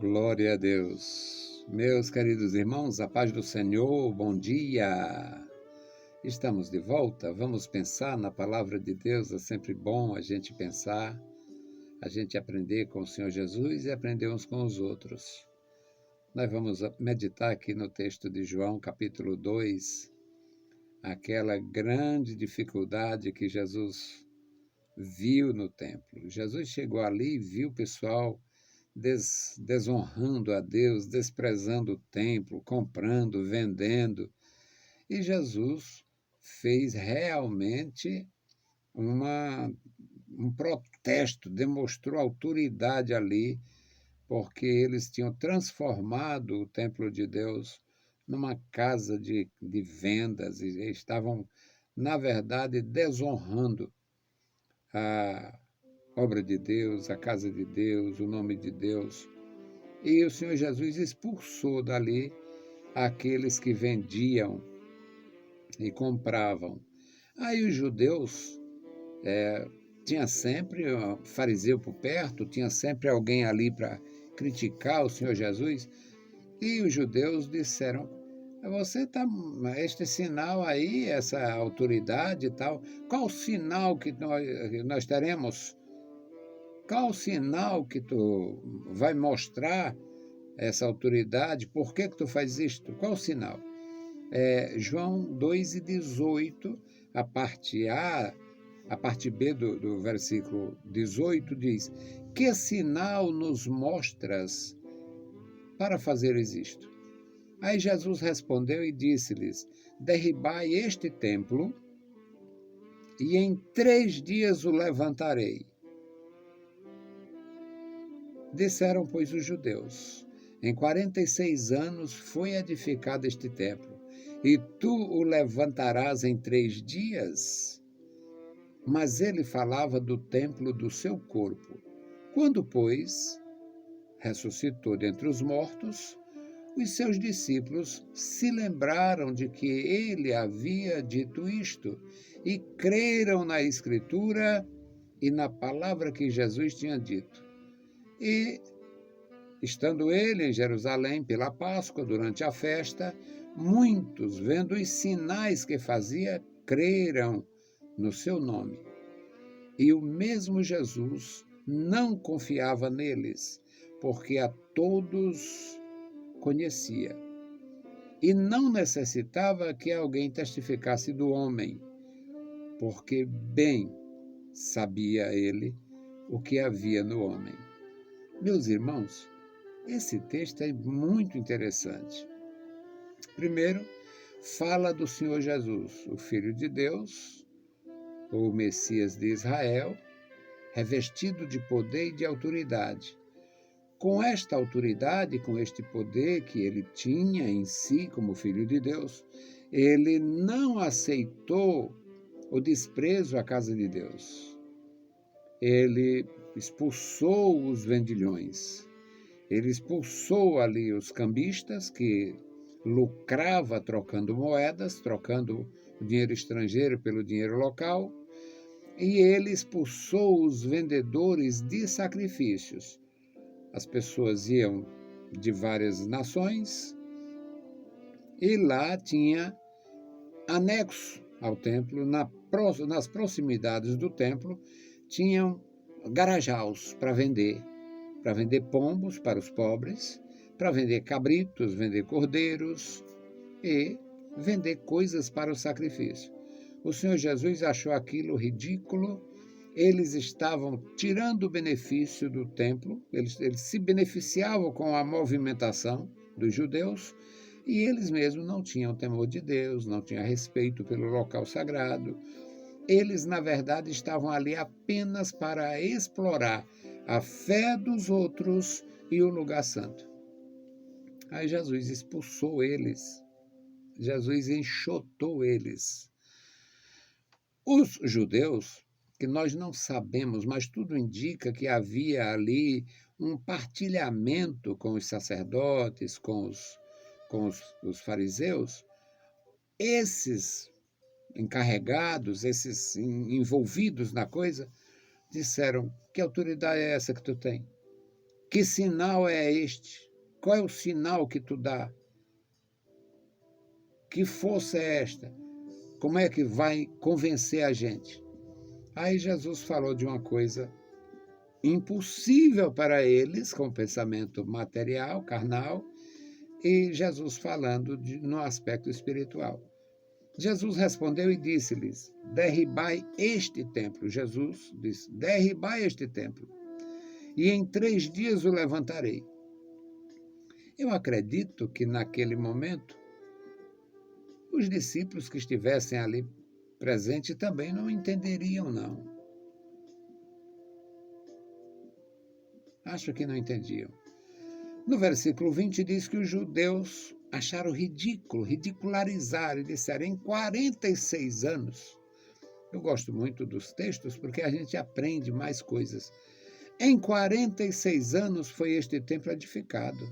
Glória a Deus. Meus queridos irmãos, a paz do Senhor, bom dia. Estamos de volta, vamos pensar na palavra de Deus. É sempre bom a gente pensar, a gente aprender com o Senhor Jesus e aprender uns com os outros. Nós vamos meditar aqui no texto de João, capítulo 2, aquela grande dificuldade que Jesus viu no templo. Jesus chegou ali e viu o pessoal desonrando a Deus, desprezando o templo, comprando, vendendo. E Jesus fez realmente um protesto, demonstrou autoridade ali, porque eles tinham transformado o templo de Deus numa casa de vendas e estavam, na verdade, desonrando a obra de Deus, a casa de Deus, o nome de Deus. E o Senhor Jesus expulsou dali aqueles que vendiam e compravam. Aí os judeus, tinha sempre um fariseu por perto, tinha sempre alguém ali para criticar o Senhor Jesus, e os judeus disseram: você está, este sinal aí, essa autoridade e tal, qual o sinal que nós teremos? Qual o sinal que tu vai mostrar essa autoridade? Por que tu faz isto? Qual o sinal? João 2:18, a parte A, a parte B do versículo 18 diz: que sinal nos mostras para fazeres isto? Aí Jesus respondeu e disse-lhes: derribai este templo e em 3 dias o levantarei. Disseram, pois, os judeus: em 46 anos foi edificado este templo, e tu o levantarás em 3 dias? Mas ele falava do templo do seu corpo. Quando, pois, ressuscitou dentre os mortos, os seus discípulos se lembraram de que ele havia dito isto, e creram na Escritura e na palavra que Jesus tinha dito. E, estando ele em Jerusalém pela Páscoa, durante a festa, muitos, vendo os sinais que fazia, creram no seu nome. E o mesmo Jesus não confiava neles, porque a todos conhecia. E não necessitava que alguém testificasse do homem, porque bem sabia ele o que havia no homem. Meus irmãos, esse texto é muito interessante. Primeiro, fala do Senhor Jesus, o Filho de Deus, o Messias de Israel, revestido de poder e de autoridade. Com esta autoridade, com este poder que ele tinha em si como Filho de Deus, ele não aceitou o desprezo à casa de Deus. Ele expulsou os vendilhões. Ele expulsou ali os cambistas, que lucrava trocando moedas, trocando o dinheiro estrangeiro pelo dinheiro local, e ele expulsou os vendedores de sacrifícios. As pessoas iam de várias nações e lá tinha anexo ao templo, nas proximidades do templo, tinham garajaus para vender pombos para os pobres, para vender cabritos, vender cordeiros e vender coisas para o sacrifício. O Senhor Jesus achou aquilo ridículo. Eles estavam tirando o benefício do templo, eles se beneficiavam com a movimentação dos judeus, e eles mesmos não tinham temor de Deus, não tinham respeito pelo local sagrado. Eles, na verdade, estavam ali apenas para explorar a fé dos outros e o lugar santo. Aí Jesus expulsou eles, Jesus enxotou eles. Os judeus, que nós não sabemos, mas tudo indica que havia ali um partilhamento com os sacerdotes, com os fariseus, esses encarregados, esses envolvidos na coisa, disseram: que autoridade é essa que tu tem? Que sinal é este? Qual é o sinal que tu dá? Que força é esta? Como é que vai convencer a gente? Aí Jesus falou de uma coisa impossível para eles, com o pensamento material, carnal, e Jesus falando no aspecto espiritual. Jesus respondeu e disse-lhes: derribai este templo. Jesus disse: derribai este templo, e em 3 dias o levantarei. Eu acredito que naquele momento os discípulos que estivessem ali presentes também não entenderiam, não. Acho que não entendiam. No versículo 20 diz que os judeus acharam ridículo, ridicularizaram e disseram: em 46 anos. Eu gosto muito dos textos porque a gente aprende mais coisas. Em 46 anos foi este templo edificado,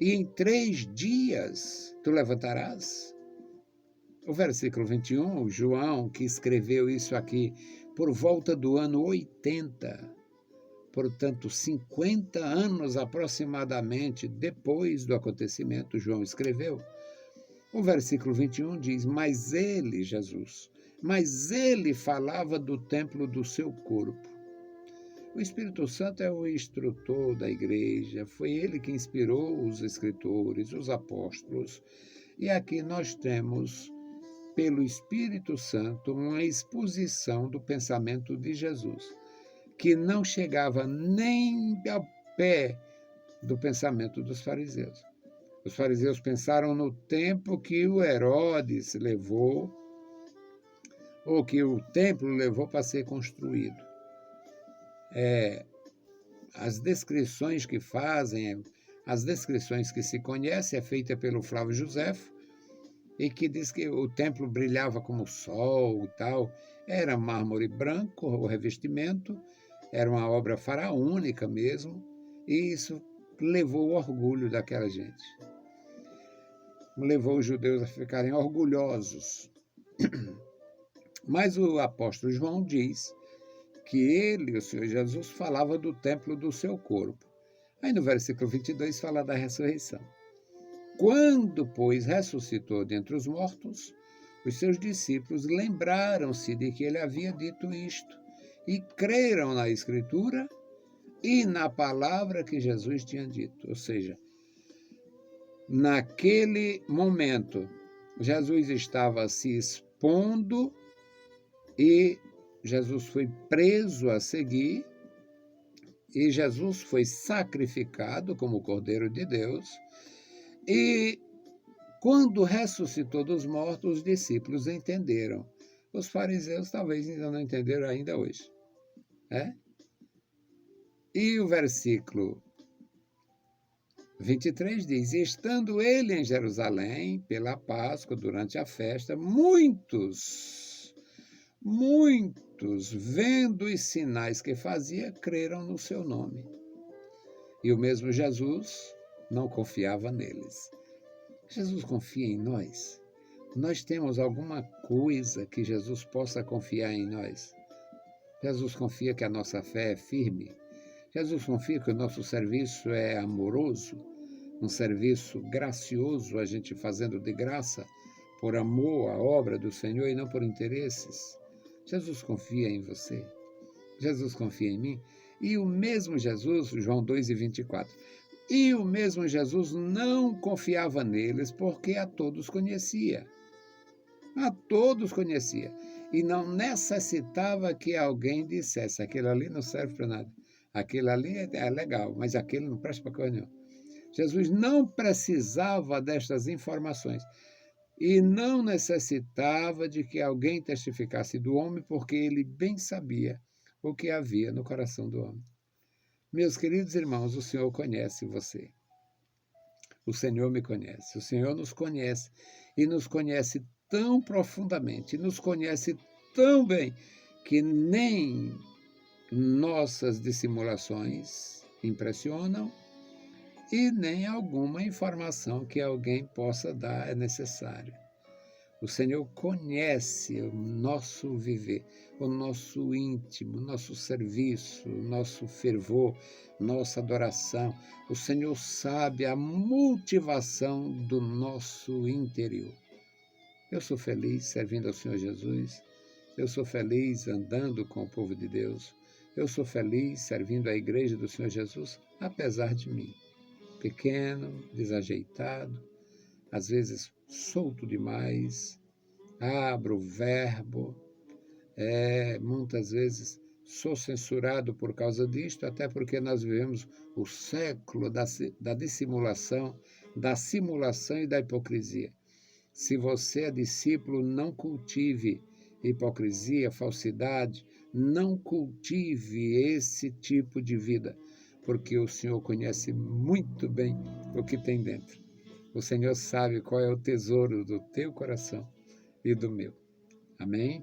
e em 3 dias tu levantarás? O versículo 21, o João, que escreveu isso aqui por volta do ano 80, portanto, 50 anos aproximadamente depois do acontecimento, João escreveu. O versículo 21 diz: mas ele, Jesus, mas ele falava do templo do seu corpo. O Espírito Santo é o instrutor da igreja, foi ele que inspirou os escritores, os apóstolos. E aqui nós temos, pelo Espírito Santo, uma exposição do pensamento de Jesus, que não chegava nem ao pé do pensamento dos fariseus. Os fariseus pensaram no tempo que o Herodes levou, ou que o templo levou para ser construído. As descrições que fazem, as descrições que se conhece é feita pelo Flávio Josefo, e que diz que o templo brilhava como o sol e tal. Era mármore branco, o revestimento, era uma obra faraônica mesmo, e isso levou o orgulho daquela gente. Levou os judeus a ficarem orgulhosos. Mas o apóstolo João diz que ele, o Senhor Jesus, falava do templo do seu corpo. Aí no versículo 22 fala da ressurreição. Quando, pois, ressuscitou dentre os mortos, os seus discípulos lembraram-se de que ele havia dito isto e creram na Escritura e na palavra que Jesus tinha dito. Ou seja, naquele momento, Jesus estava se expondo e Jesus foi preso a seguir, e Jesus foi sacrificado como Cordeiro de Deus, e quando ressuscitou dos mortos, os discípulos entenderam. Os fariseus talvez ainda não entenderam ainda hoje. E o versículo 23 diz: estando ele em Jerusalém pela Páscoa, durante a festa, muitos, vendo os sinais que fazia, creram no seu nome. E o mesmo Jesus não confiava neles. Jesus confia em nós? Nós temos alguma coisa que Jesus possa confiar em nós? Jesus confia que a nossa fé é firme? Jesus confia que o nosso serviço é amoroso? Um serviço gracioso, a gente fazendo de graça, por amor à obra do Senhor e não por interesses? Jesus confia em você? Jesus confia em mim? E o mesmo Jesus, João 2:24, e o mesmo Jesus não confiava neles porque a todos conhecia. A todos conhecia. E não necessitava que alguém dissesse: aquele ali não serve para nada. Aquele ali é legal, mas aquele não presta para coisa nenhuma. Jesus não precisava destas informações. E não necessitava de que alguém testificasse do homem, porque ele bem sabia o que havia no coração do homem. Meus queridos irmãos, o Senhor conhece você. O Senhor me conhece. O Senhor nos conhece. E nos conhece tão profundamente, nos conhece tão bem, que nem nossas dissimulações impressionam e nem alguma informação que alguém possa dar é necessário. O Senhor conhece o nosso viver, o nosso íntimo, o nosso serviço, o nosso fervor, nossa adoração. O Senhor sabe a motivação do nosso interior. Eu sou feliz servindo ao Senhor Jesus. Eu sou feliz andando com o povo de Deus. Eu sou feliz servindo a igreja do Senhor Jesus, apesar de mim. Pequeno, desajeitado, às vezes solto demais, abro o verbo, muitas vezes sou censurado por causa disto, até porque nós vivemos o século da dissimulação, da simulação e da hipocrisia. Se você é discípulo, não cultive hipocrisia, falsidade, não cultive esse tipo de vida, porque o Senhor conhece muito bem o que tem dentro. O Senhor sabe qual é o tesouro do teu coração e do meu. Amém?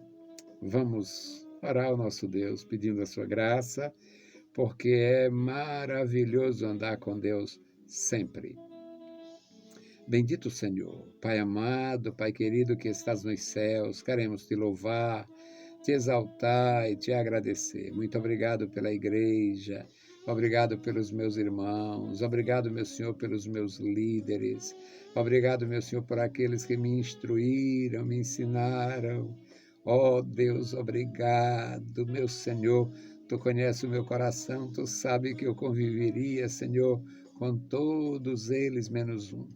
Vamos orar ao nosso Deus, pedindo a sua graça, porque é maravilhoso andar com Deus sempre. Bendito Senhor, Pai amado, Pai querido que estás nos céus, queremos te louvar, te exaltar e te agradecer. Muito obrigado pela igreja, obrigado pelos meus irmãos, obrigado, meu Senhor, pelos meus líderes, obrigado, meu Senhor, por aqueles que me instruíram, me ensinaram. Ó Deus, obrigado, meu Senhor, Tu conheces o meu coração, Tu sabe que eu conviveria, Senhor, com todos eles menos um.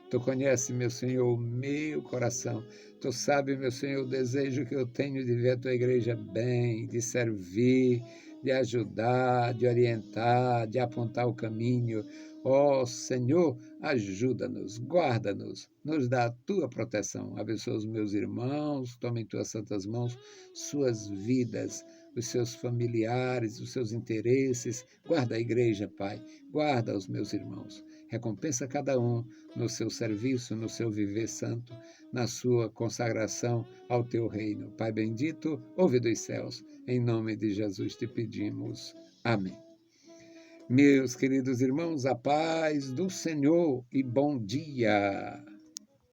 Tu conhece, meu Senhor, o meu coração. Tu sabe, meu Senhor, o desejo que eu tenho de ver a tua igreja bem, de servir, de ajudar, de orientar, de apontar o caminho. Ó Senhor, ajuda-nos, guarda-nos, nos dá a tua proteção. Abençoa os meus irmãos, toma em tuas santas mãos suas vidas, os seus familiares, os seus interesses. Guarda a igreja, Pai, guarda os meus irmãos. Recompensa cada um no seu serviço, no seu viver santo, na sua consagração ao teu reino. Pai bendito, ouve dos céus, em nome de Jesus te pedimos. Amém. Meus queridos irmãos, a paz do Senhor e bom dia.